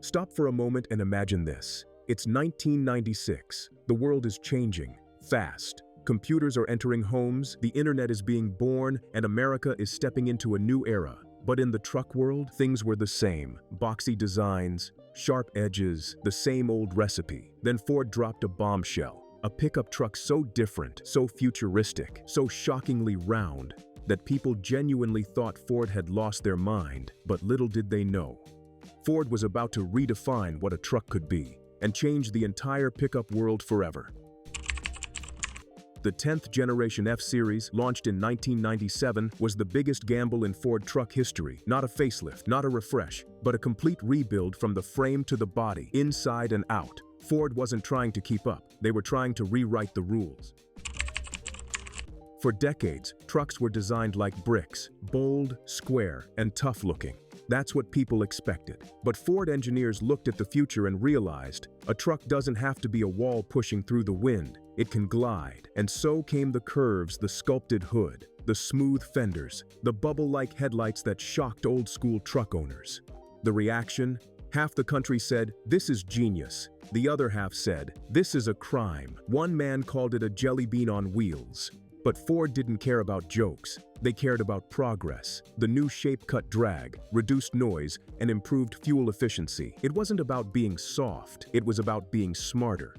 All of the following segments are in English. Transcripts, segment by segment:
Stop for a moment and imagine this. It's 1996. The world is changing, fast. Computers are entering homes, the internet is being born, and America is stepping into a new era. But in the truck world, things were the same. Boxy designs, sharp edges, the same old recipe. Then Ford dropped a bombshell. A pickup truck so different, so futuristic, so shockingly round, that people genuinely thought Ford had lost their mind, but little did they know. Ford was about to redefine what a truck could be, and change the entire pickup world forever. The 10th generation F-Series, launched in 1997, was the biggest gamble in Ford truck history. Not a facelift, not a refresh, but a complete rebuild from the frame to the body, inside and out. Ford wasn't trying to keep up, they were trying to rewrite the rules. For decades, trucks were designed like bricks, bold, square, and tough-looking. That's what people expected. But Ford engineers looked at the future and realized, a truck doesn't have to be a wall pushing through the wind, it can glide. And so came the curves, the sculpted hood, the smooth fenders, the bubble-like headlights that shocked old-school truck owners. The reaction? Half the country said, "This is genius." The other half said, "This is a crime." One man called it a jelly bean on wheels. But Ford didn't care about jokes. They cared about progress. The new shape cut drag, reduced noise, and improved fuel efficiency. It wasn't about being soft, it was about being smarter.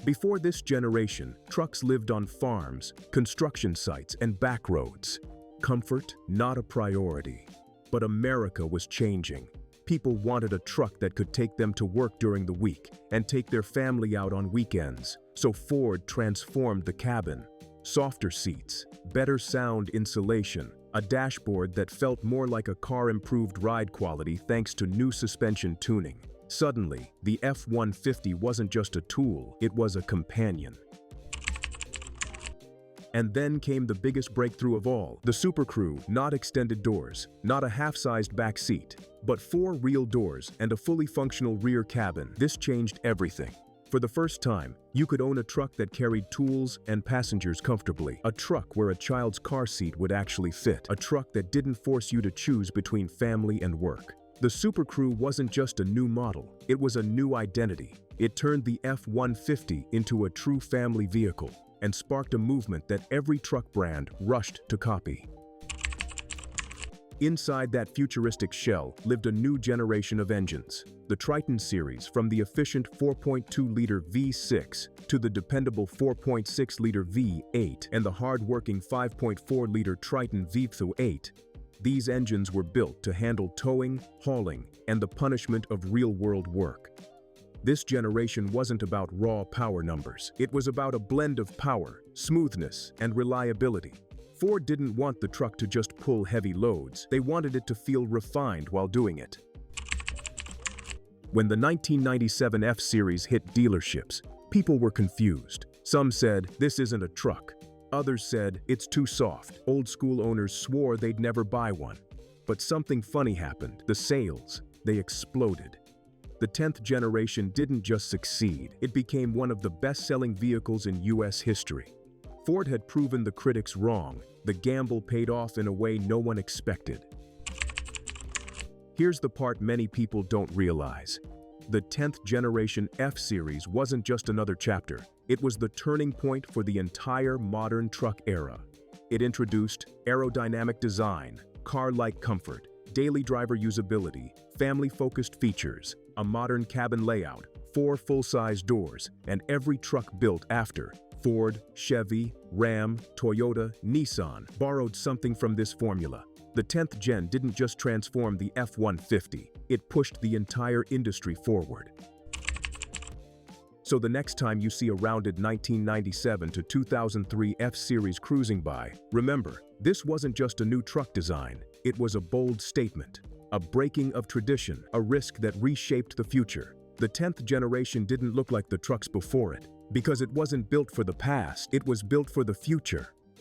Before this generation, trucks lived on farms, construction sites, and back roads. Comfort, not a priority. But America was changing. People wanted a truck that could take them to work during the week and take their family out on weekends. So Ford transformed the cabin. Softer seats, better sound insulation, a dashboard that felt more like a car-improved ride quality thanks to new suspension tuning. Suddenly, the F-150 wasn't just a tool, it was a companion. And then came the biggest breakthrough of all, the Super Crew. Not extended doors, not a half-sized back seat, but 4 real doors and a fully functional rear cabin. This changed everything. For the first time, you could own a truck that carried tools and passengers comfortably. A truck where a child's car seat would actually fit. A truck that didn't force you to choose between family and work. The Super Crew wasn't just a new model, it was a new identity. It turned the F-150 into a true family vehicle and sparked a movement that every truck brand rushed to copy. Inside that futuristic shell lived a new generation of engines. The Triton series, from the efficient 4.2-liter V6 to the dependable 4.6-liter V8 and the hard-working 5.4-liter Triton V8. These engines were built to handle towing, hauling, and the punishment of real-world work. This generation wasn't about raw power numbers. It was about a blend of power, smoothness, and reliability. Ford didn't want the truck to just pull heavy loads. They wanted it to feel refined while doing it. When the 1997 F-Series hit dealerships, people were confused. Some said, "This isn't a truck." Others said, "It's too soft." Old school owners swore they'd never buy one. But something funny happened. The sales, they exploded. The 10th generation didn't just succeed, it became one of the best-selling vehicles in US history. Ford had proven the critics wrong. The gamble paid off in a way no one expected. Here's the part many people don't realize. The 10th generation F-Series wasn't just another chapter. It was the turning point for the entire modern truck era. It introduced aerodynamic design, car-like comfort, daily driver usability, family-focused features, a modern cabin layout, 4 full-size doors, and every truck built after. Ford, Chevy, Ram, Toyota, Nissan borrowed something from this formula. The 10th gen didn't just transform the F-150, it pushed the entire industry forward. So the next time you see a rounded 1997 to 2003 F-Series cruising by, remember, this wasn't just a new truck design, it was a bold statement, a breaking of tradition, a risk that reshaped the future. The 10th generation didn't look like the trucks before it, because it wasn't built for the past, it was built for the future.